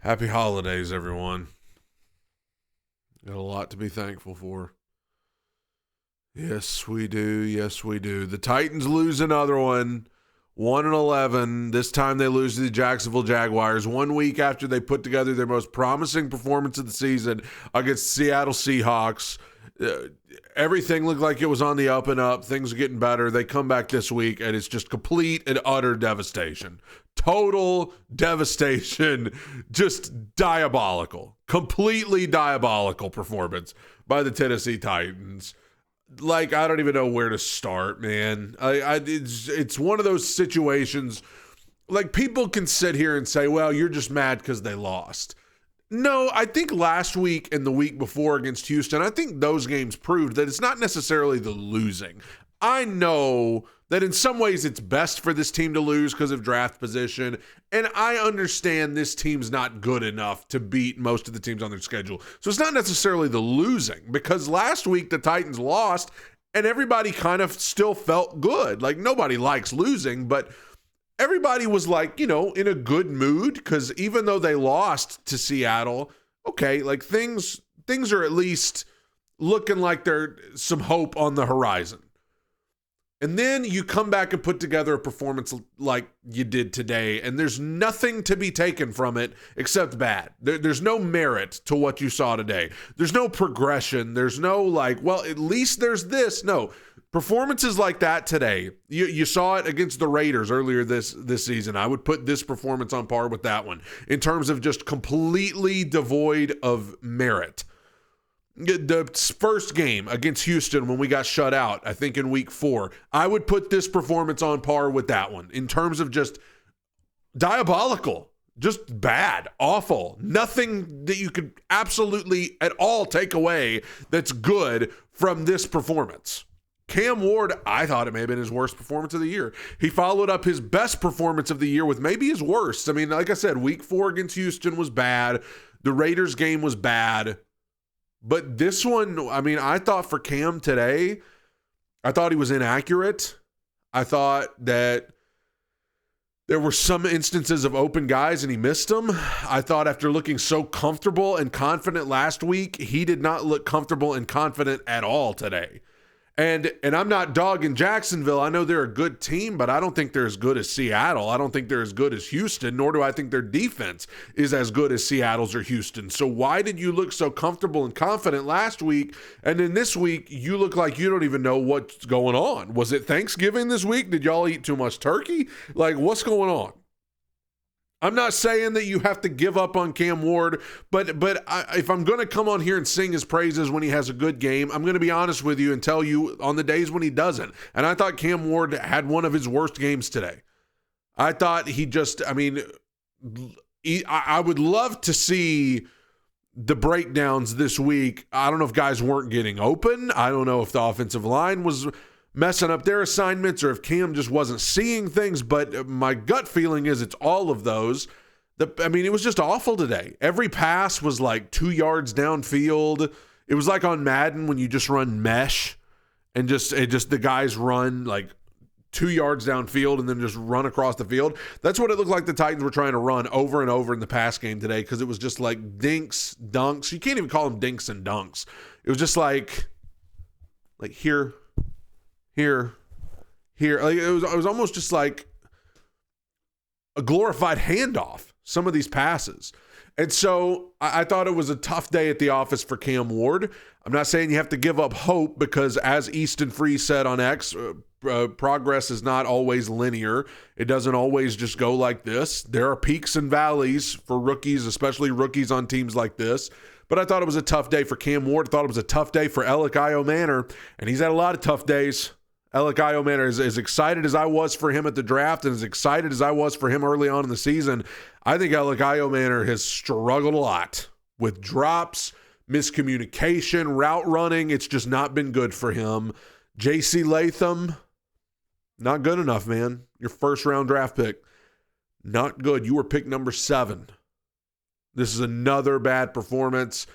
Happy holidays, everyone. Got a lot to be thankful for. Yes, we do. Yes, we do. The Titans lose another one, 1-11. This time they lose to the Jacksonville Jaguars 1 week after they put together their most promising performance of the season against Seattle Seahawks. Everything looked like it was on the up and up. Things are getting better. They come back this week, and it's just complete and utter devastation. Total devastation. Just diabolical. Completely diabolical performance by the Tennessee Titans. Like, I don't even know where to start, man. It's one of those situations, like, people can sit here and say, well, you're just mad because they lost. No, I think last week and the week before against Houston, I think those games proved that it's not necessarily the losing. I know that in some ways it's best for this team to lose because of draft position, and I understand this team's not good enough to beat most of the teams on their schedule. So it's not necessarily the losing, because last week the Titans lost and everybody kind of still felt good. Like, nobody likes losing, but everybody was like, in a good mood, because even though they lost to Seattle, okay, like things are at least looking like there's some hope on the horizon. And then you come back and put together a performance like you did today, and there's nothing to be taken from it except bad. There's no merit to what you saw today. There's no progression. There's no well, at least there's this. No. Performances like that today, you saw it against the Raiders earlier this season. I would put this performance on par with that one in terms of just completely devoid of merit. The first game against Houston when we got shut out, I think in week 4, I would put this performance on par with that one in terms of just diabolical, just bad, awful, nothing that you could absolutely at all take away that's good from this performance. Cam Ward, I thought it may have been his worst performance of the year. He followed up his best performance of the year with maybe his worst. I mean, like I said, week 4 against Houston was bad. The Raiders game was bad. But this one, I mean, I thought for Cam today, I thought he was inaccurate. I thought that there were some instances of open guys and he missed them. I thought after looking so comfortable and confident last week, he did not look comfortable and confident at all today. And I'm not dogging Jacksonville. I know they're a good team, but I don't think they're as good as Seattle. I don't think they're as good as Houston, nor do I think their defense is as good as Seattle's or Houston. So why did you look so comfortable and confident last week, and then this week you look like you don't even know what's going on? Was it Thanksgiving this week? Did y'all eat too much turkey? Like, what's going on? I'm not saying that you have to give up on Cam Ward, but if I'm going to come on here and sing his praises when he has a good game, I'm going to be honest with you and tell you on the days when he doesn't. And I thought Cam Ward had one of his worst games today. I thought I would love to see the breakdowns this week. I don't know if guys weren't getting open. I don't know if the offensive line was messing up their assignments or if Cam just wasn't seeing things, but my gut feeling is it's all of those. It was just awful today. Every pass was like 2 yards downfield. It was like on Madden when you just run mesh and just the guys run like 2 yards downfield and then just run across the field. That's what it looked like the Titans were trying to run over and over in the pass game today, because it was just like dinks, dunks. You can't even call them dinks and dunks. It was just like here. Like it was almost just like a glorified handoff, some of these passes. And so I thought it was a tough day at the office for Cam Ward. I'm not saying you have to give up hope, because as Easton Free said on X, progress is not always linear. It doesn't always just go like this. There are peaks and valleys for rookies, especially rookies on teams like this. But I thought it was a tough day for Cam Ward. I thought it was a tough day for Alec Manor, and he's had a lot of tough days. Alec Manor is as excited as I was for him at the draft and as excited as I was for him early on in the season. I think Alec Manor has struggled a lot with drops, miscommunication, route running. It's just not been good for him. J.C. Latham, not good enough, man. Your first-round draft pick, not good. You were picked number 7. This is another bad performance.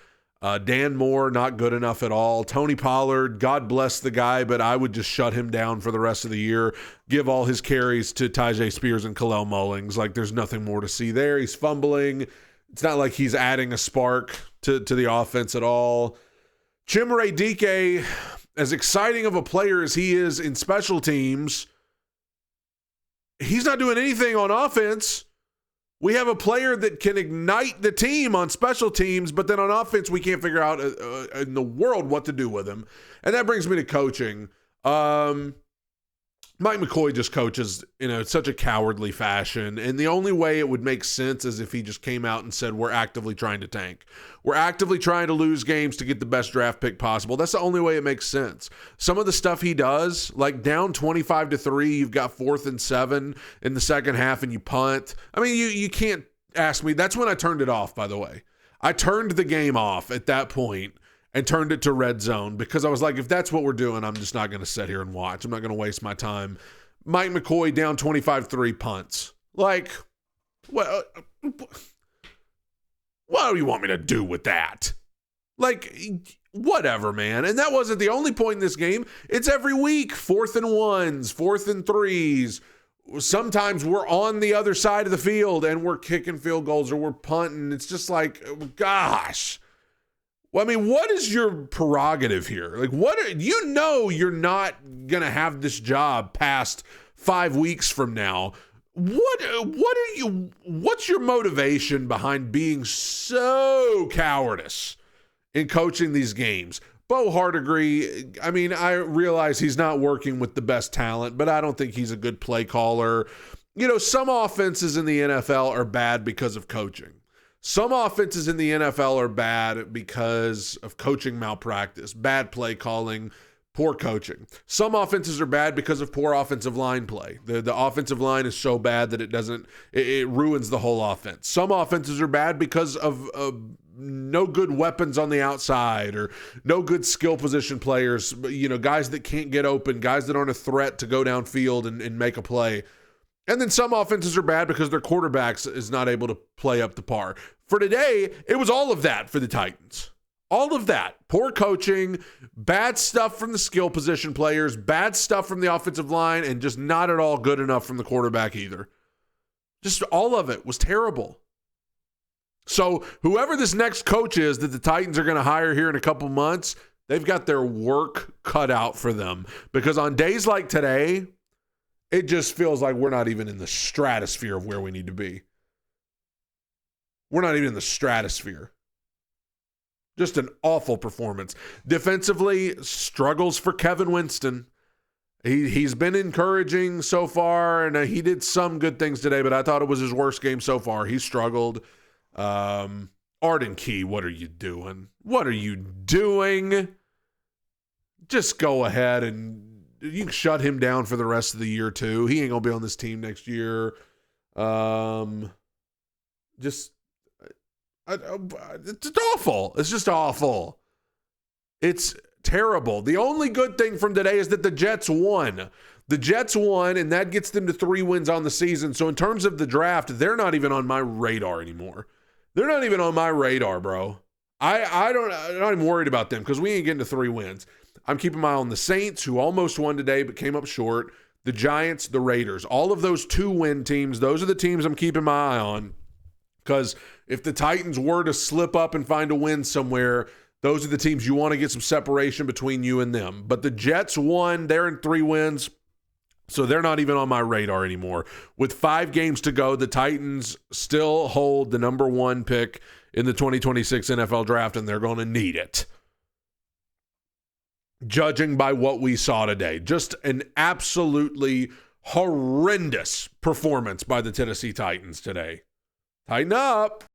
Dan Moore, not good enough at all. Tony Pollard, God bless the guy, but I would just shut him down for the rest of the year. Give all his carries to Tyjae Spears and Khalil Mullings. Like, there's nothing more to see there. He's fumbling. It's not like he's adding a spark to the offense at all. Chimere Dike, as exciting of a player as he is in special teams, he's not doing anything on offense. We have a player that can ignite the team on special teams, but then on offense, we can't figure out in the world what to do with him. And that brings me to coaching. Mike McCoy just coaches in such a cowardly fashion, and the only way it would make sense is if he just came out and said, we're actively trying to tank. We're actively trying to lose games to get the best draft pick possible. That's the only way it makes sense. Some of the stuff he does, like down 25-3, you've got 4th and 7 in the second half and you punt. I mean, you can't ask me. That's when I turned it off, by the way. I turned the game off at that point and turned it to red zone because I was like, if that's what we're doing, I'm just not going to sit here and watch. I'm not going to waste my time. Mike McCoy down 25-3 punts. Like, what do you want me to do with that? Like, whatever, man. And that wasn't the only point in this game. It's every week. 4th and 1s, 4th and 3s. Sometimes we're on the other side of the field and we're kicking field goals or we're punting. It's just like, gosh. Well, I mean, what is your prerogative here? Like, you're not going to have this job past 5 weeks from now. What's your motivation behind being so cowardice in coaching these games? Bo Hardigree, I mean, I realize he's not working with the best talent, but I don't think he's a good play caller. Some offenses in the NFL are bad because of coaching. Some offenses in the NFL are bad because of coaching malpractice, bad play calling, poor coaching. Some offenses are bad because of poor offensive line play. The offensive line is so bad that it ruins the whole offense. Some offenses are bad because of no good weapons on the outside or no good skill position players, guys that can't get open, guys that aren't a threat to go downfield and make a play. And then some offenses are bad because their quarterbacks is not able to play up to par. For today, it was all of that for the Titans. All of that. Poor coaching, bad stuff from the skill position players, bad stuff from the offensive line, and just not at all good enough from the quarterback either. Just all of it was terrible. So whoever this next coach is that the Titans are going to hire here in a couple months, they've got their work cut out for them. Because on days like today, it just feels like we're not even in the stratosphere of where we need to be. We're not even in the stratosphere. Just an awful performance. Defensively, struggles for Kevin Winston. He's been encouraging so far, and he did some good things today, but I thought it was his worst game so far. He struggled. Arden Key, what are you doing? What are you doing? Just go ahead and you can shut him down for the rest of the year too. He ain't gonna be on this team next year. It's awful. It's just awful. It's terrible. The only good thing from today is that the Jets won. The Jets won, and that gets them to 3 wins on the season. So in terms of the draft, they're not even on my radar anymore. They're not even on my radar, bro. I'm not even worried about them because we ain't getting to 3 wins. I'm keeping my eye on the Saints, who almost won today but came up short. The Giants, the Raiders. All of those 2-win teams, those are the teams I'm keeping my eye on. Because if the Titans were to slip up and find a win somewhere, those are the teams you want to get some separation between you and them. But the Jets won. They're in 3 wins. So they're not even on my radar anymore. With 5 games to go, the Titans still hold the number 1 pick in the 2026 NFL draft, and they're going to need it. Judging by what we saw today. Just an absolutely horrendous performance by the Tennessee Titans today. Tighten up.